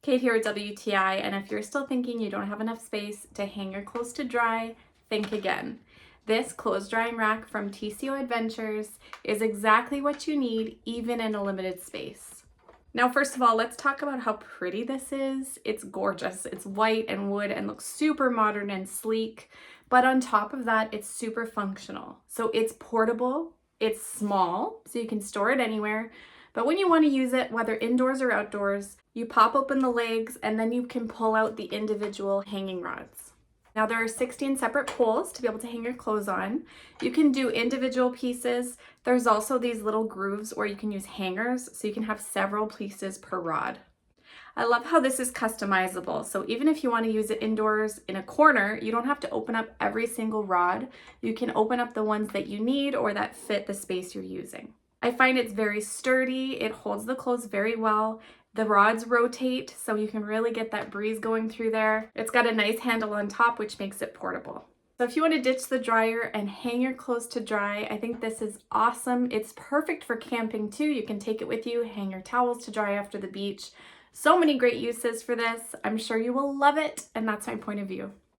Kate here at WTI, and if you're still thinking you don't have enough space to hang your clothes to dry, think again. This clothes drying rack from TCO Adventures is exactly what you need, even in a limited space. Now, first of all, let's talk about how pretty this is. It's gorgeous. It's white and wood and looks super modern and sleek, but on top of that, it's super functional. So it's portable, it's small, so you can store it anywhere. But when you want to use it, whether indoors or outdoors, you pop open the legs and then you can pull out the individual hanging rods. Now there are 16 separate poles to be able to hang your clothes on. You can do individual pieces. There's also these little grooves where you can use hangers, so you can have several pieces per rod. I love how this is customizable. So even if you want to use it indoors in a corner, you don't have to open up every single rod. You can open up the ones that you need or that fit the space you're using. I find it's very sturdy. It holds the clothes very well. The rods rotate, so you can really get that breeze going through there. It's got a nice handle on top, which makes it portable. So if you want to ditch the dryer and hang your clothes to dry, I think this is awesome. It's perfect for camping too. You can take it with you, hang your towels to dry after the beach. So many great uses for this. I'm sure you will love it, and that's my point of view.